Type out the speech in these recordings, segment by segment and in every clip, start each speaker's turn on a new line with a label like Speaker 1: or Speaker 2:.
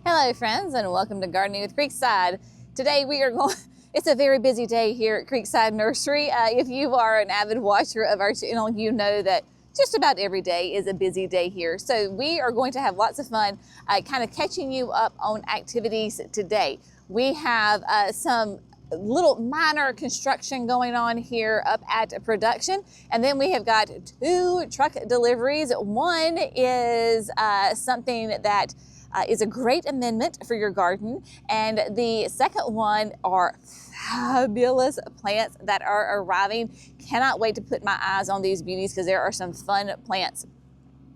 Speaker 1: Hello friends, and welcome to Gardening with Creekside. Today we are going, it's a very busy day here at Creekside Nursery. If you are an avid watcher of our channel, you know that just about every day is a busy day here. So we are going to have lots of fun kind of catching you up on activities today. We have some little minor construction going on here up at production, and then we have got 2 truck deliveries. One is something that is a great amendment for your garden, and the second one are fabulous plants that are arriving. Cannot wait to put my eyes on these beauties because there are some fun plants.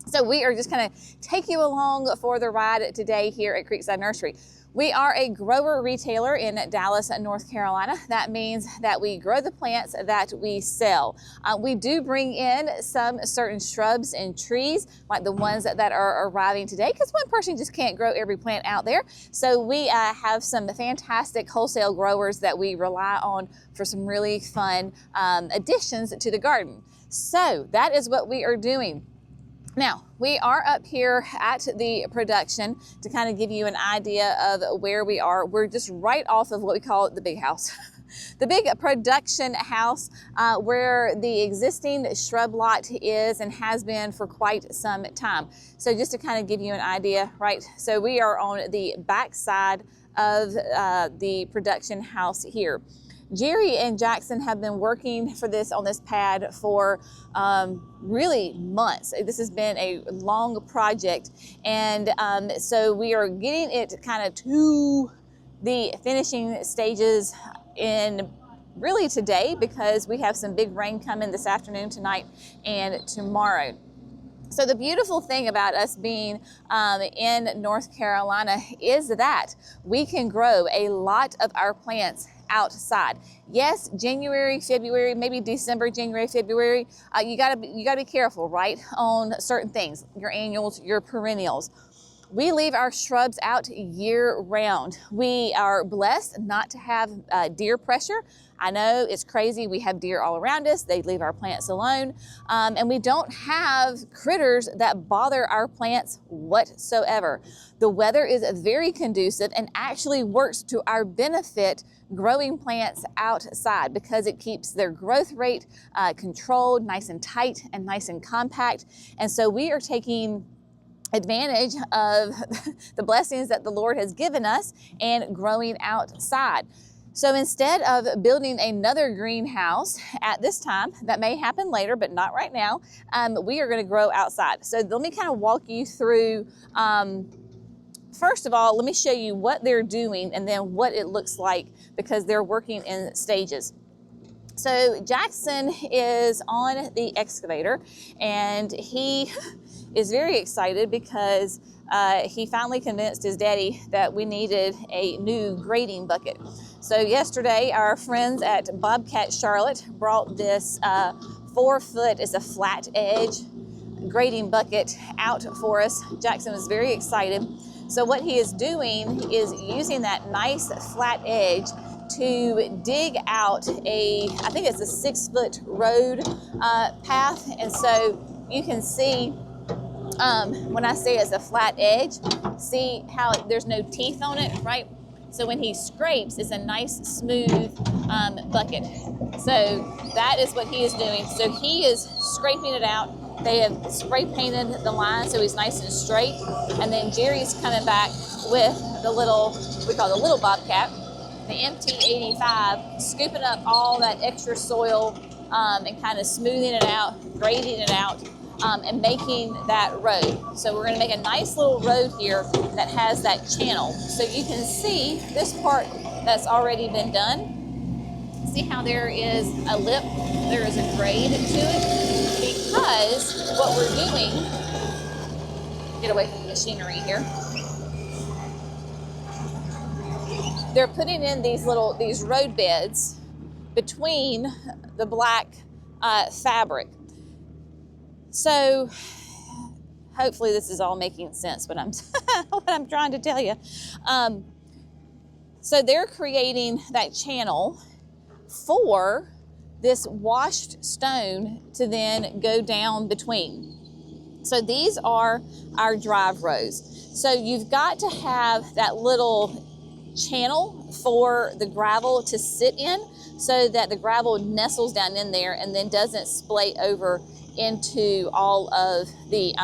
Speaker 1: So we are just going to take you along for the ride today here at Creekside Nursery. We are a grower retailer in Dallas, North Carolina. That means that we grow the plants that we sell. We do bring in some certain shrubs and trees, like the ones that are arriving today, because one person just can't grow every plant out there. So we have some fantastic wholesale growers that we rely on for some really fun additions to the garden. So that is what we are doing. Now, we are up here at the production to kind of give you an idea of where we are. We're just right off of what we call the big house. The big production house where the existing shrub lot is and has been for quite some time. So just to kind of give you an idea, right? So we are on the back side of the production house here. Jerry and Jackson have been working on this pad for really months. This has been a long project, and so we are getting it kind of to the finishing stages in really today, because we have some big rain coming this afternoon, tonight, and tomorrow. So the beautiful thing about us being in North Carolina is that we can grow a lot of our plants outside. Yes, January, February, maybe December, January, February, you gotta be careful, right, on certain things, your annuals, your perennials. We leave our shrubs out year round. We are blessed not to have deer pressure. I know it's crazy. We have deer all around us. They leave our plants alone. And we don't have critters that bother our plants whatsoever. The weather is very conducive and actually works to our benefit growing plants outside, because it keeps their growth rate controlled, nice and tight and nice and compact. And so we are taking advantage of the blessings that the Lord has given us and growing outside. So instead of building another greenhouse at this time, that may happen later, but not right now, we are going to grow outside. So let me kind of walk you through, first of all, let me show you what they're doing and then what it looks like, because they're working in stages. So Jackson is on the excavator, and he is very excited because he finally convinced his daddy that we needed a new grading bucket. So yesterday, our friends at Bobcat Charlotte brought this 4-foot, it's a flat edge grading bucket out for us. Jackson was very excited. So what he is doing is using that nice flat edge to dig out I think it's a 6-foot road path. And so you can see, when I say it's a flat edge, see how there's no teeth on it, right? So when he scrapes, it's a nice smooth bucket. So that is what he is doing. So he is scraping it out. They have spray painted the line so he's nice and straight. And then Jerry's coming back with the little, we call the little Bobcat, the MT85, scooping up all that extra soil and kind of smoothing it out, grading it out, and making that road. So we're going to make a nice little road here that has that channel. So you can see this part that's already been done. See how there is a lip, there is a grade to it, because what we're doing, get away from the machinery here. They're putting in these road beds between the black fabric. So hopefully this is all making sense what I'm trying to tell you. So they're creating that channel for this washed stone to then go down between. So these are our drive rows. So you've got to have that little channel for the gravel to sit in so that the gravel nestles down in there and then doesn't splay over into all of the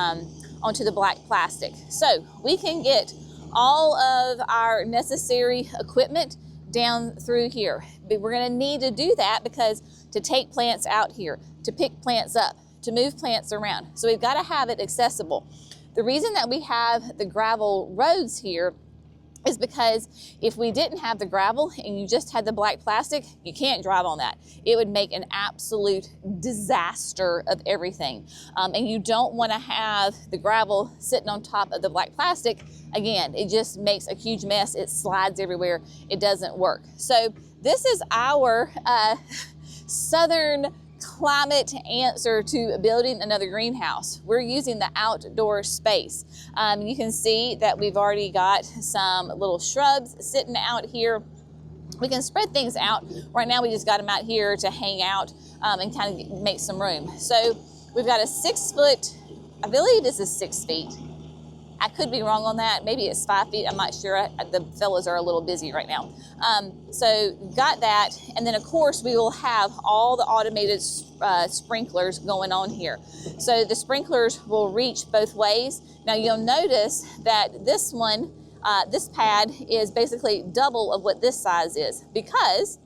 Speaker 1: onto the black plastic. So we can get all of our necessary equipment down through here. But we're going to need to do that because to take plants out here, to pick plants up, to move plants around. So we've got to have it accessible. The reason that we have the gravel roads here is because if we didn't have the gravel and you just had the black plastic, you can't drive on that. It would make an absolute disaster of everything. And you don't want to have the gravel sitting on top of the black plastic. Again, it just makes a huge mess. It slides everywhere. It doesn't work. So this is our southern climate answer to building another greenhouse. We're using the outdoor space. You can see that we've already got some little shrubs sitting out here. We can spread things out. Right now we just got them out here to hang out and kind of make some room. So we've got a 6 foot, I believe this is 6 feet. I could be wrong on that. Maybe it's 5 feet. I'm not sure. The fellas are a little busy right now. So got that. And then of course we will have all the automated sprinklers going on here. So the sprinklers will reach both ways. Now you'll notice that this one, this pad is basically double of what this size is because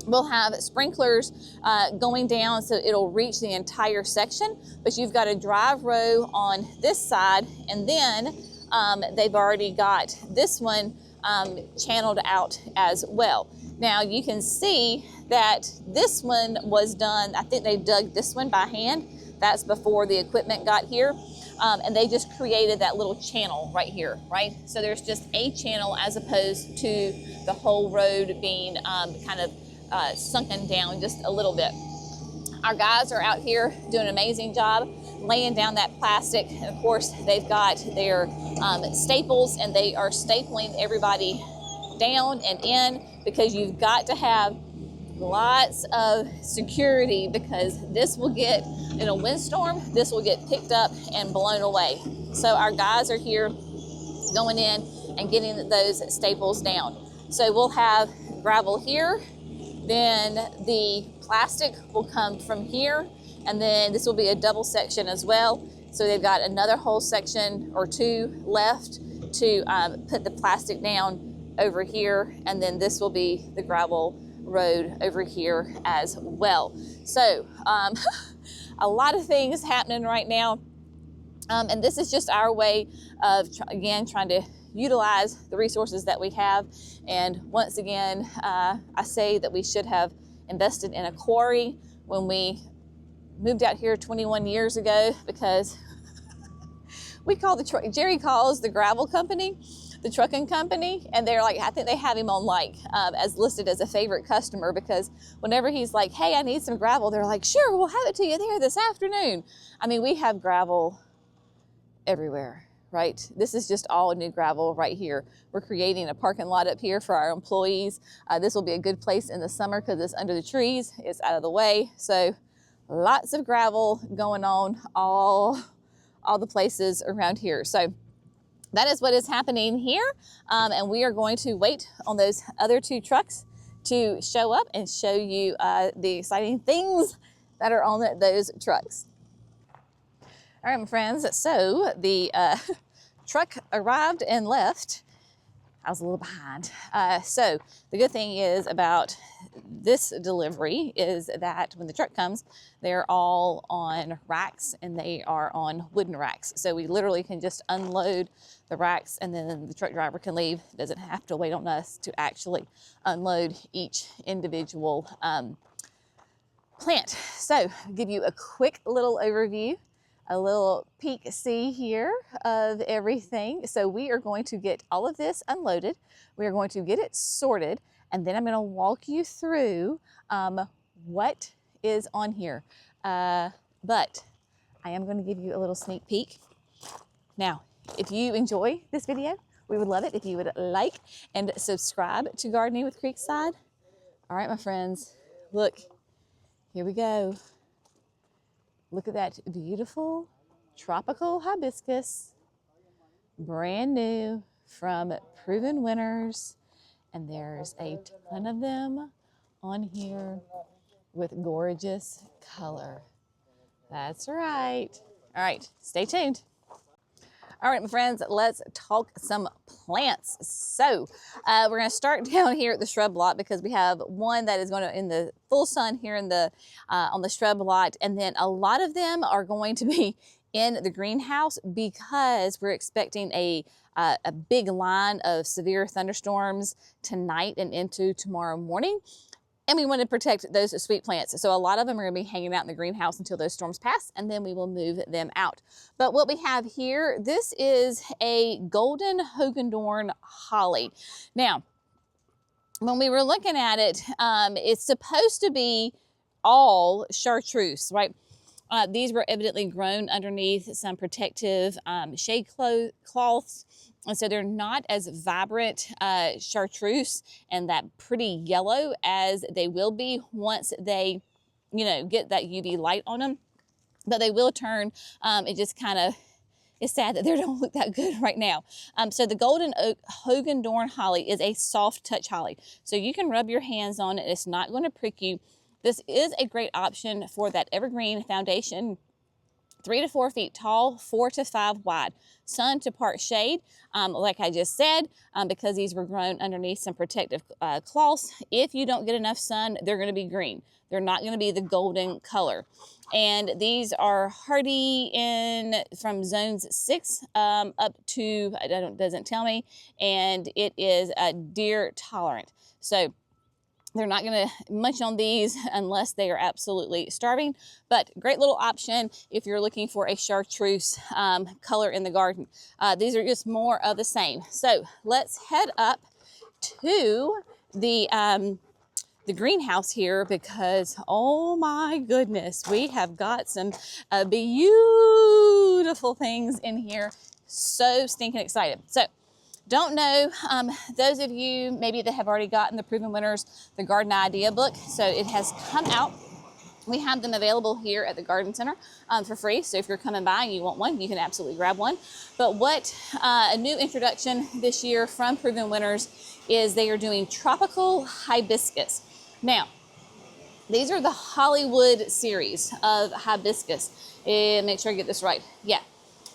Speaker 1: we'll have sprinklers going down so it'll reach the entire section, but you've got a drive row on this side, and then they've already got this one channeled out as well. Now you can see that this one was done, I think they dug this one by hand. That's before the equipment got here. And they just created that little channel right here, right? So there's just a channel as opposed to the whole road being kind of sunken down just a little bit. Our guys are out here doing an amazing job laying down that plastic. And of course, they've got their staples and they are stapling everybody down and in because you've got to have lots of security because this will get, in a windstorm, this will get picked up and blown away. So our guys are here going in and getting those staples down. So we'll have gravel here, then the plastic will come from here, and then this will be a double section as well. So they've got another whole section or two left to put the plastic down over here, and then this will be the gravel road over here as well. So a lot of things happening right now, and this is just our way of again trying to utilize the resources that we have. And once again, I say that we should have invested in a quarry when we moved out here 21 years ago because we call Jerry calls the gravel company the trucking company, and they're like, I think they have him on like as listed as a favorite customer because whenever he's like, hey, I need some gravel, they're like, sure, we'll have it to you there this afternoon. I mean, we have gravel everywhere, right? This is just all new gravel right here. We're creating a parking lot up here for our employees. This will be a good place in the summer because it's under the trees, it's out of the way. So lots of gravel going on all the places around here. So that is what is happening here, and we are going to wait on those other two trucks to show up and show you the exciting things that are on those trucks. All right, my friends, so the truck arrived and left. I was a little behind. So the good thing is about this delivery is that when the truck comes, they're all on racks and they are on wooden racks. So we literally can just unload the racks and then the truck driver can leave. Doesn't have to wait on us to actually unload each individual plant. So I'll give you a quick little overview, a little peek-see here of everything. So we are going to get all of this unloaded. We are going to get it sorted, and then I'm going to walk you through what is on here. But I am going to give you a little sneak peek. Now, if you enjoy this video, we would love it if you would like and subscribe to Gardening with Creekside. All right, my friends, look, here we go. Look at that beautiful tropical hibiscus brand new from Proven Winners. And there's a ton of them on here with gorgeous color. That's right. All right, stay tuned. All right, my friends, let's talk some plants. So we're going to start down here at the shrub lot because we have one that is going to in the full sun here in the on the shrub lot, and then a lot of them are going to be in the greenhouse because we're expecting a big line of severe thunderstorms tonight and into tomorrow morning. And we want to protect those sweet plants. So a lot of them are going to be hanging out in the greenhouse until those storms pass, and then we will move them out. But what we have here, this is a golden Hoogendorn holly. Now, when we were looking at it, it's supposed to be all chartreuse, right? These were evidently grown underneath some protective shade cloths. And so they're not as vibrant chartreuse and that pretty yellow as they will be once they, you know, get that UV light on them. But they will turn, it just kind of, it's sad that they don't look that good right now. So the golden Hoogendorn holly is a soft touch holly. So you can rub your hands on it. It's not going to prick you. This is a great option for that evergreen foundation. 3 to 4 feet tall, 4 to 5 wide. Sun to part shade, like I just said, because these were grown underneath some protective cloths. If you don't get enough sun, they're going to be green. They're not going to be the golden color. And these are hardy from zones 6 up to, doesn't tell me, and it is deer tolerant. So they're not going to munch on these unless they are absolutely starving, but great little option if you're looking for a chartreuse color in the garden. These are just more of the same. So let's head up to the greenhouse here because, oh my goodness, we have got some beautiful things in here. So stinking excited. So don't know, those of you maybe that have already gotten the Proven Winners, the Garden Idea book. So it has come out. We have them available here at the Garden Center for free. So if you're coming by and you want one, you can absolutely grab one. But what a new introduction this year from Proven Winners is they are doing tropical hibiscus. Now, these are the Hollywood series of hibiscus. And make sure I get this right. Yeah,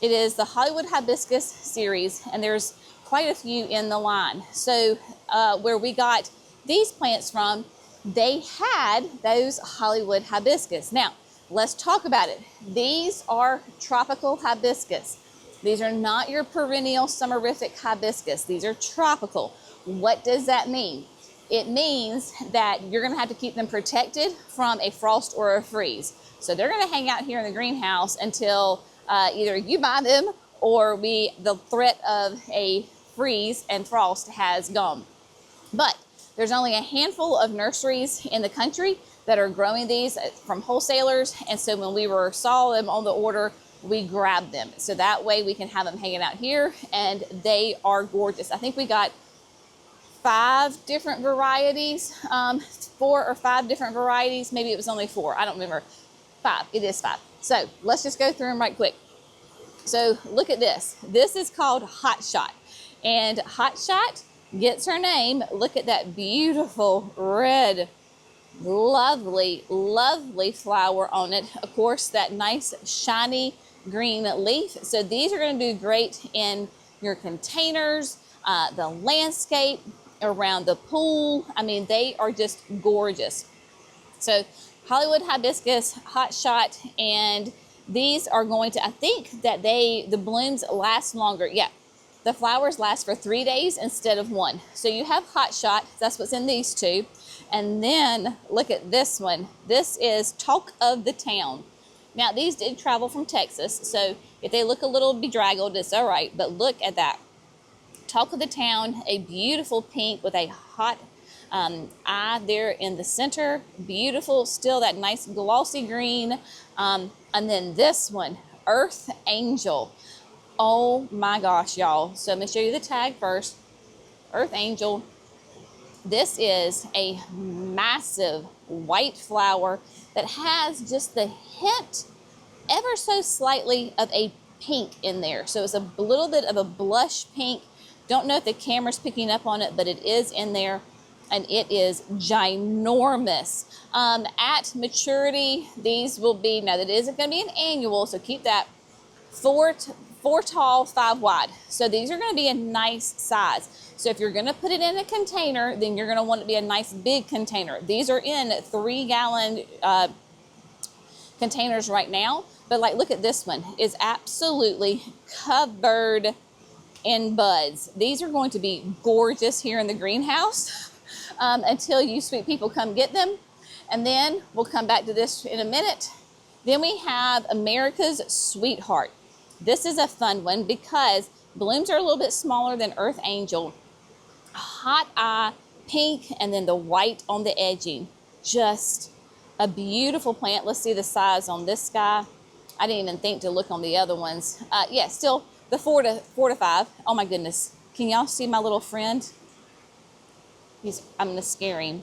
Speaker 1: it is the Hollywood hibiscus series, and there's quite a few in the line. So where we got these plants from, they had those Hollywood hibiscus. Now, let's talk about it. These are tropical hibiscus. These are not your perennial summerific hibiscus. These are tropical. What does that mean? It means that you're going to have to keep them protected from a frost or a freeze. So they're going to hang out here in the greenhouse until either you buy them or the threat of a freeze and frost has gone. But there's only a handful of nurseries in the country that are growing these from wholesalers. And so when we saw them on the order, we grabbed them. So that way we can have them hanging out here, and they are gorgeous. I think we got 5 different varieties, 4 or 5 different varieties. Maybe it was only 4. I don't remember. 5. It is 5. So let's just go through them right quick. So look at this. This is called Hot Shot. And Hot Shot gets her name. Look at that beautiful red, lovely, lovely flower on it. Of course, that nice shiny green leaf. So these are going to do great in your containers, the landscape, around the pool. I mean, they are just gorgeous. So Hollywood hibiscus, Hot Shot, and these are going to, I think that the blooms last longer. Yeah, the flowers last for 3 days instead of 1. So you have Hot Shot, that's what's in these 2. And then look at this one. This is Talk of the Town. Now these did travel from Texas, so if they look a little bedraggled, it's all right, but look at that. Talk of the Town, a beautiful pink with a hot eye there in the center. Beautiful, still that nice glossy green. And then this one, Earth Angel. Oh my gosh, y'all. So I'm going to show you the tag first. Earth Angel. This is a massive white flower that has just the hint, ever so slightly, of a pink in there. So it's a little bit of a blush pink. Don't know if the camera's picking up on it, but it is in there, and it is ginormous. At maturity, these will be, now that isn't going to be an annual, so keep that, four tall, 5 wide. So these are going to be a nice size. So if you're going to put it in a container, then you're going to want it to be a nice big container. These are in 3-gallon containers right now, but like, look at this one, is absolutely covered in buds. These are going to be gorgeous here in the greenhouse until you sweet people come get them. And then we'll come back to this in a minute. Then we have America's Sweetheart. This is a fun one because blooms are a little bit smaller than Earth Angel. Hot eye, pink, and then the white on the edging. Just a beautiful plant. Let's see the size on this guy. I didn't even think to look on the other ones. Yeah, still the 4 to 5. Oh my goodness. Can y'all see my little friend? I'm gonna scare him.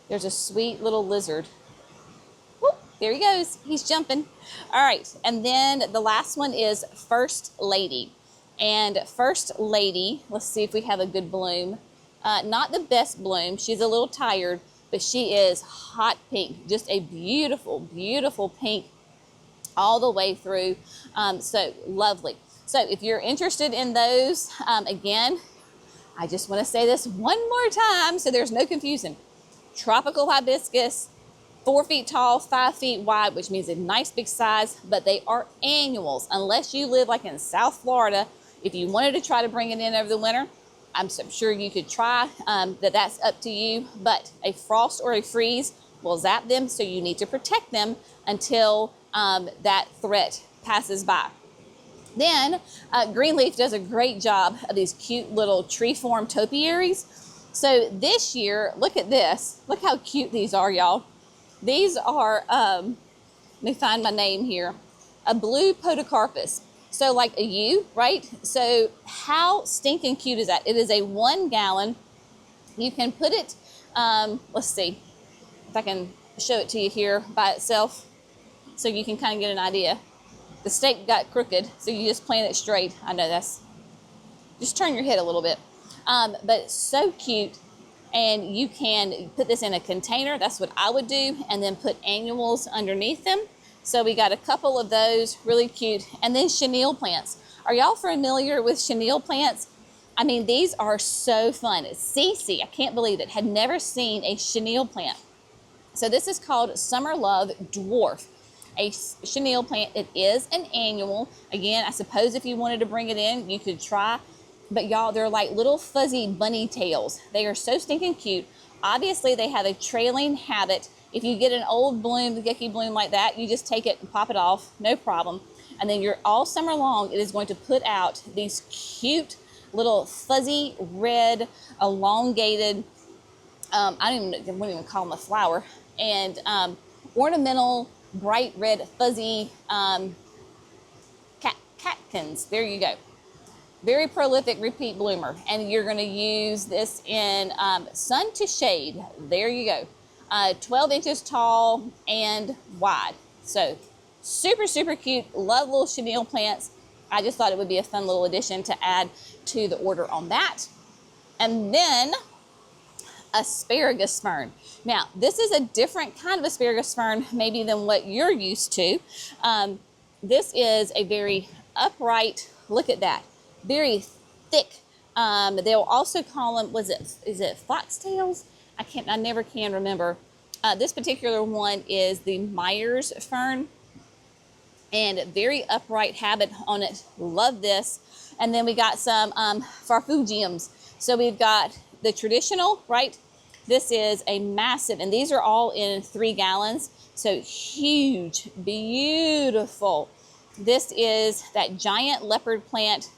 Speaker 1: There's a sweet little lizard. Whoop, there he goes. He's jumping. All right, and then the last one is First Lady. And First Lady, let's see if we have a good bloom. Not the best bloom. She's a little tired, but she is hot pink. Just a beautiful, beautiful pink all the way through. So lovely. So if you're interested in those, again, I just want to say this one more time so there's no confusion. Tropical hibiscus, 4 feet tall, 5 feet wide, which means a nice big size, but they are annuals. Unless you live like in South Florida, if you wanted to try to bring it in over the winter, I'm sure you could try. That's up to you, but a frost or a freeze will zap them, so you need to protect them until that threat passes by. Then Greenleaf does a great job of these cute little tree-form topiaries. So this year, look at this. Look how cute these are, y'all. These are, let me find my name here, a blue podocarpus. So like a U, right? So how stinking cute is that? It is a 1 gallon. You can put it, let's see if I can show it to you here by itself so you can kind of get an idea. The stake got crooked, so you just plant it straight. I know just turn your head a little bit. But it's so cute, and you can put this in a container. That's what I would do, and then put annuals underneath them. So we got a couple of those, really cute. And then chenille plants. Are y'all familiar with chenille plants? I mean, these are so fun. Cece, I can't believe it, had never seen a chenille plant. So this is called Summer Love Dwarf. A chenille plant. It is an annual. Again, I suppose if you wanted to bring it in, you could try. But y'all, they're like little fuzzy bunny tails. They are so stinking cute. Obviously, they have a trailing habit. If you get an old bloom, the yucky bloom like that, you just take it and pop it off, no problem. And then you're all summer long, it is going to put out these cute little fuzzy red, elongated, I wouldn't even call them a flower, and ornamental, bright red, fuzzy catkins. There you go. Very prolific repeat bloomer. And you're going to use this in sun to shade. There you go. 12 inches tall and wide. So super, super cute. Love little chenille plants. I just thought it would be a fun little addition to add to the order on that. And then asparagus fern. Now, this is a different kind of asparagus fern maybe than what you're used to. This is a very upright, look at that, very thick. They'll also call them, is it foxtails? I never can remember. This particular one is the Myers fern, and very upright habit on it. Love this. And then we got some farfugiums. So we've got the traditional, right? This is a massive, and these are all in 3 gallons. So huge, beautiful. This is that giant leopard plant.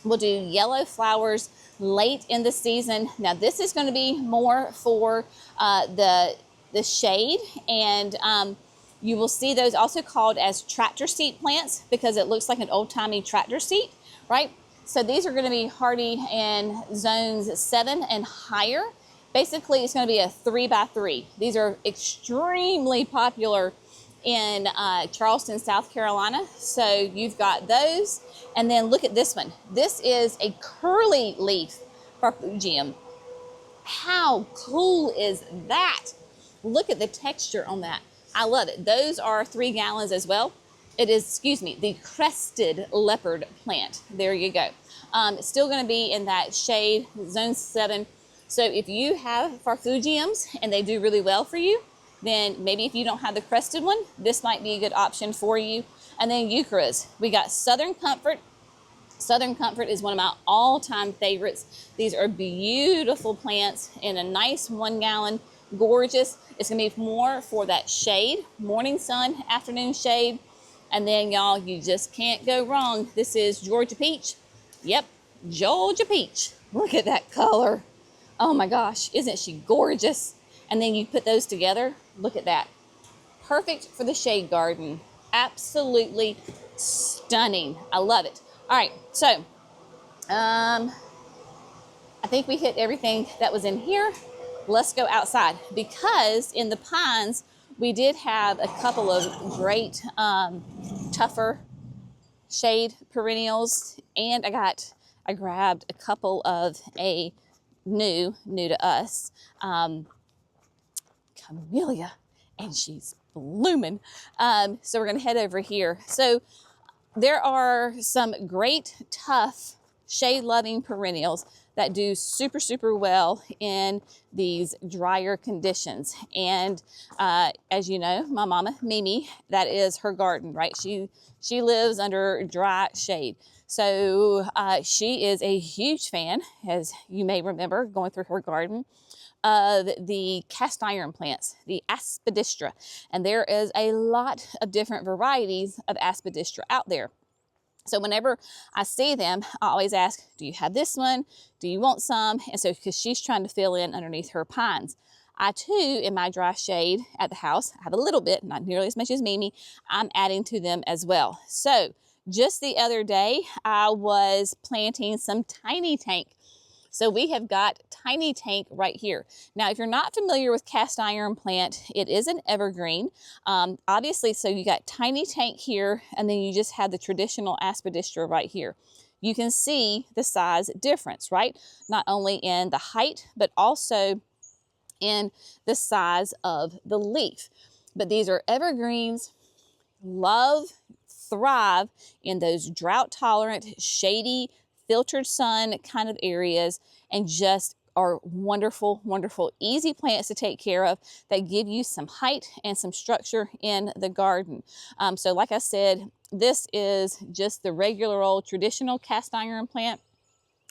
Speaker 1: We'll do yellow flowers late in the season. Now this is going to be more for the shade, and you will see those also called as tractor seat plants because it looks like an old-timey tractor seat, right? So these are going to be hardy in zones 7 and higher. Basically, it's going to be a 3x3. These are extremely popular in Charleston, South Carolina. So you've got those. And then look at this one. This is a curly leaf farfugium. How cool is that? Look at the texture on that. I love it. Those are 3 gallons as well. It is, excuse me, the crested leopard plant. There you go. It's still going to be in that shade, zone 7. So if you have farfugiums and they do really well for you, then maybe if you don't have the crested one, this might be a good option for you. And then eucharis. We got Southern Comfort. Southern Comfort is one of my all-time favorites. These are beautiful plants in a nice 1 gallon, gorgeous. It's gonna be more for that shade, morning sun, afternoon shade. And then y'all, you just can't go wrong. This is Georgia Peach. Yep, Georgia Peach. Look at that color. Oh my gosh, isn't she gorgeous? And then you put those together, look at that. Perfect for the shade garden. Absolutely stunning. I love it. All right, so I think we hit everything that was in here. Let's go outside, because in the pines, we did have a couple of great tougher shade perennials, and I grabbed a couple of a new to us, camellia, and she's blooming. So we're gonna head over here. So there are some great tough shade loving perennials that do super well in these drier conditions. And as you know, my mama Mimi, that is her garden, right? She lives under dry shade. So she is a huge fan, as you may remember going through her garden, of the cast iron plants, the aspidistra. And there is a lot of different varieties of aspidistra out there. So whenever I see them, I always ask, do you have this one? Do you want some? And so, because she's trying to fill in underneath her pines. I too, in my dry shade at the house, have a little bit, not nearly as much as Mimi. I'm adding to them as well. So just the other day, I was planting some tiny tank. So we have got tiny tank right here. Now, if you're not familiar with cast iron plant, it is an evergreen. Obviously, so you got tiny tank here, and then you just have the traditional aspidistra right here. You can see the size difference, right? Not only in the height, but also in the size of the leaf. But these are evergreens, thrive in those drought tolerant, shady, filtered sun kind of areas, and just are wonderful, easy plants to take care of that give you some height and some structure in the garden. So like I said, this is just the regular old traditional cast iron plant.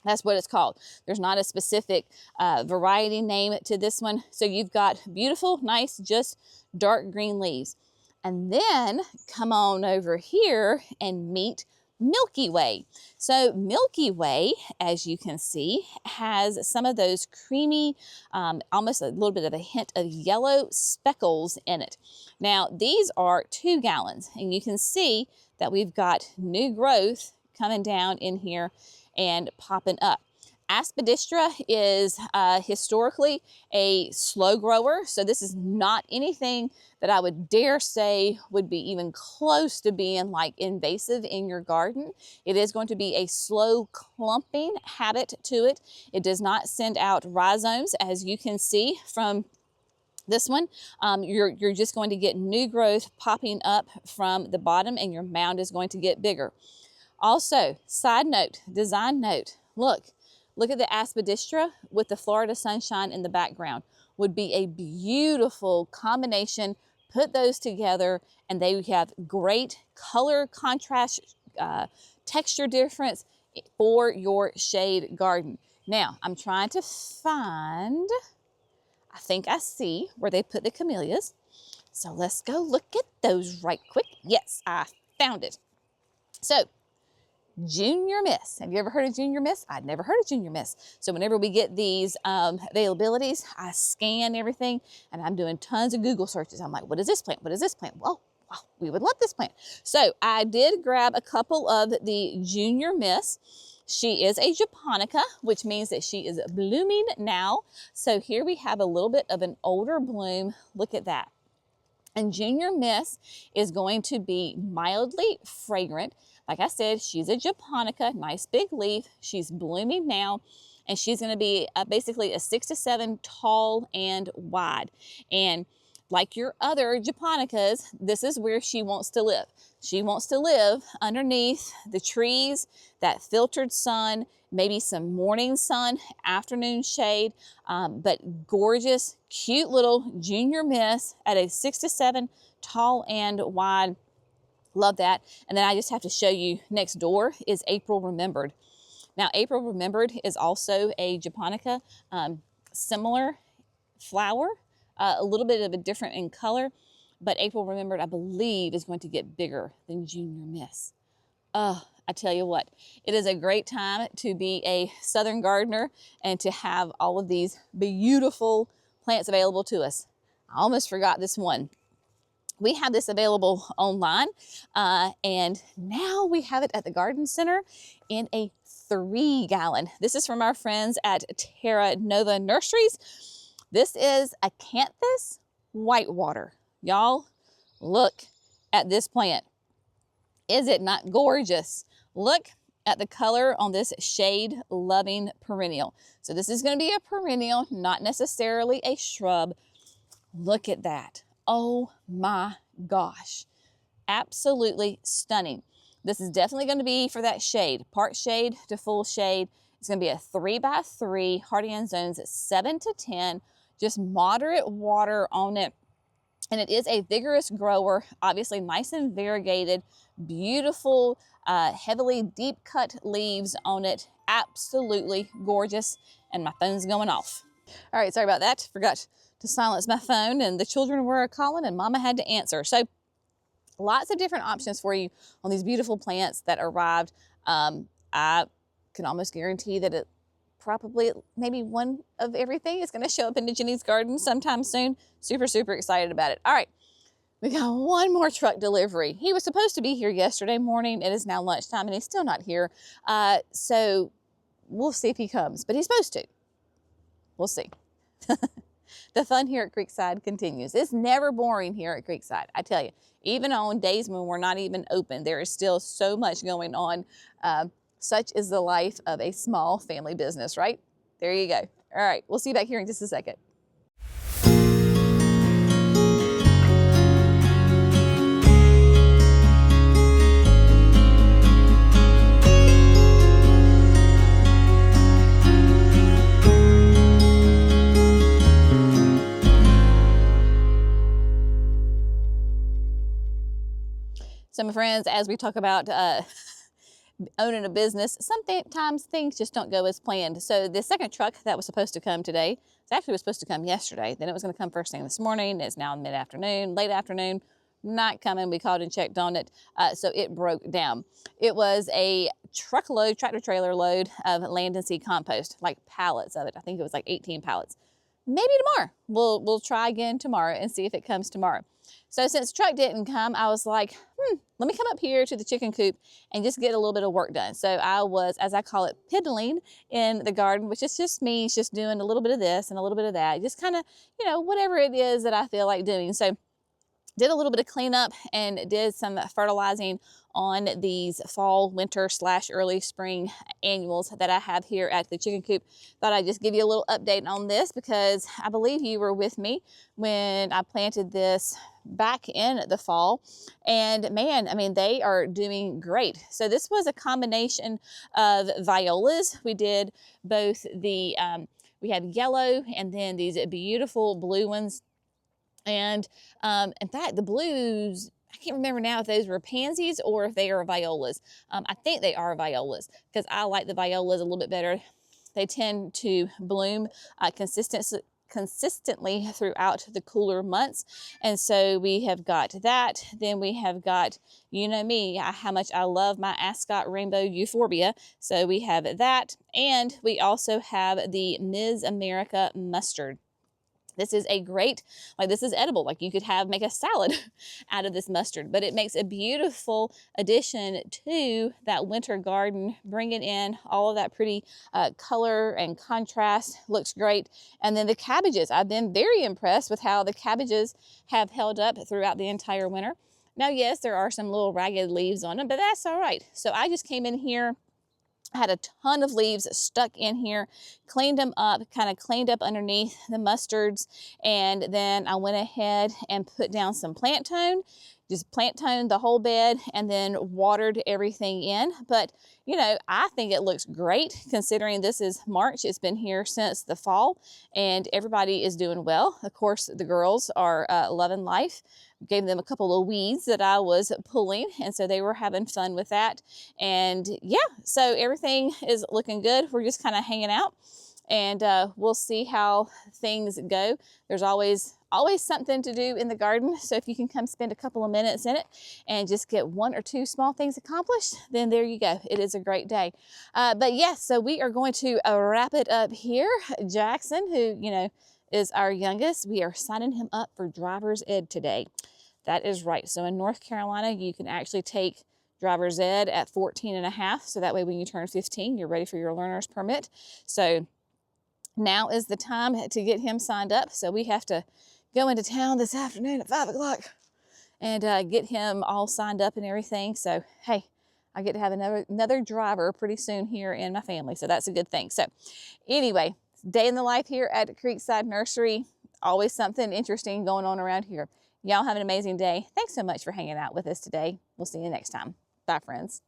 Speaker 1: That's what it's called. There's not a specific variety name to this one. So you've got beautiful, nice, just dark green leaves. And then come on over here and meet Milky Way. So Milky Way, as you can see, has some of those creamy, almost a little bit of a hint of yellow speckles in it. Now, these are 2 gallons, and you can see that we've got new growth coming down in here and popping up. Aspidistra is historically a slow grower, so this is not anything that I would dare say would be even close to being like invasive in your garden. It is going to be a slow clumping habit to it. It does not send out rhizomes, as you can see from this one. You're just going to get new growth popping up from the bottom, and your mound is going to get bigger. Also, side note, design note, look at the aspidistra with the Florida sunshine in the background. Would be a beautiful combination. Put those together and they have great color contrast, texture difference for your shade garden. Now, I'm trying to find, I think I see where they put the camellias. So let's go look at those right quick. Yes, I found it. So, Junior Miss. Have you ever heard of Junior Miss? I'd never heard of Junior Miss. So whenever we get these availabilities, I scan everything and I'm doing tons of Google searches. I'm like, what is this plant? What is this plant? Well, we would love this plant. So I did grab a couple of the Junior Miss. She is a japonica, which means that she is blooming now. So here we have a little bit of an older bloom. Look at that. And Junior Miss is going to be mildly fragrant. Like I said, she's a japonica, nice big leaf. She's blooming now, and she's going to be basically a 6 to 7 tall and wide. And like your other japonicas, this is where she wants to live. She wants to live underneath the trees, that filtered sun, maybe some morning sun, afternoon shade, but gorgeous, cute little Junior Miss at a 6 to 7 tall and wide. Love that. And then I just have to show you next door is April Remembered. Now, April Remembered is also a japonica, similar flower, a little bit of a different in color, but April Remembered, I believe, is going to get bigger than Junior Miss. I tell you what, it is a great time to be a southern gardener and to have all of these beautiful plants available to us. I almost forgot this one. We have this available online, and now we have it at the garden center in a 3-gallon. This is from our friends at Terra Nova Nurseries. This is Acanthus Whitewater. Y'all, look at this plant. Is it not gorgeous? Look at the color on this shade-loving perennial. So this is going to be a perennial, not necessarily a shrub. Look at that. Oh my gosh. Absolutely stunning. This is definitely going to be for that shade, part shade to full shade. It's going to be a 3x3, hardy zones at 7 to 10, just moderate water on it. And it is a vigorous grower, obviously nice and variegated, beautiful, heavily deep cut leaves on it. Absolutely gorgeous. And my phone's going off. All right, sorry about that. Forgot to silence my phone, and the children were calling and Mama had to answer. So lots of different options for you on these beautiful plants that arrived. I can almost guarantee that it probably maybe one of everything is going to show up in Jenny's garden sometime soon. Super, super excited about it. All right, we got one more truck delivery. He was supposed to be here yesterday morning. It is now lunchtime and he's still not here. So we'll see if he comes, but he's supposed to. We'll see. The fun here at Creekside continues. It's never boring here at Creekside. I tell you, even on days when we're not even open, there is still so much going on. Such is the life of a small family business, right? There you go. All right, we'll see you back here in just a second. So my friends, as we talk about owning a business, sometimes things just don't go as planned. So the second truck that was supposed to come today, it actually was supposed to come yesterday. Then it was going to come first thing this morning. It's now mid-afternoon, late afternoon, not coming. We called and checked on it. So it broke down. It was a truckload, tractor trailer load of land and seed compost, like pallets of it. I think it was like 18 pallets. Maybe tomorrow. We'll try again tomorrow and see if it comes tomorrow. So since the truck didn't come, I was like, let me come up here to the chicken coop and just get a little bit of work done. So I was, as I call it, piddling in the garden, which is just me, just doing a little bit of this and a little bit of that. Just kind of, whatever it is that I feel like doing. So did a little bit of cleanup and did some fertilizing on these fall, winter / early spring annuals that I have here at the chicken coop. Thought I'd just give you a little update on this because I believe you were with me when I planted this back in the fall. And man, I mean, they are doing great. So this was a combination of violas. We did both the, we had yellow and then these beautiful blue ones. And in fact, the blues, I can't remember now if those were pansies or if they are violas. I think they are violas because I like the violas a little bit better. They tend to bloom consistently throughout the cooler months. And so we have got that. Then we have got, you know me, how much I love my Ascot Rainbow Euphorbia. So we have that. And we also have the Ms. America Mustard. This is a great, like this is edible. Like you could make a salad out of this mustard, but it makes a beautiful addition to that winter garden, bringing in all of that pretty color and contrast. Looks great. And then the cabbages, I've been very impressed with how the cabbages have held up throughout the entire winter. Now, yes, there are some little ragged leaves on them, but that's all right. So I just came in here, I had a ton of leaves stuck in here, cleaned them up, kind of cleaned up underneath the mustards, and then I went ahead and put down some plant tone, just plant toned the whole bed, and then watered everything in. But, you know, I think it looks great considering this is March. It's been here since the fall, and everybody is doing well. Of course, the girls are loving life. Gave them a couple of weeds that I was pulling, and so they were having fun with that. And yeah, so everything is looking good. We're just kind of hanging out, and we'll see how things go. There's always something to do in the garden, so if you can come spend a couple of minutes in it and just get one or two small things accomplished, then there you go. It is a great day. But yes, so we are going to wrap it up here. Jackson, who, you know, is our youngest, we are signing him up for driver's ed today. That is right. So in North Carolina, you can actually take driver's ed at 14 and a half. So that way when you turn 15, you're ready for your learner's permit. So now is the time to get him signed up. So we have to go into town this afternoon at 5 o'clock and get him all signed up and everything. So, hey, I get to have another driver pretty soon here in my family. So that's a good thing. So anyway, day in the life here at Creekside Nursery. Always something interesting going on around here. Y'all have an amazing day. Thanks so much for hanging out with us today. We'll see you next time. Bye, friends.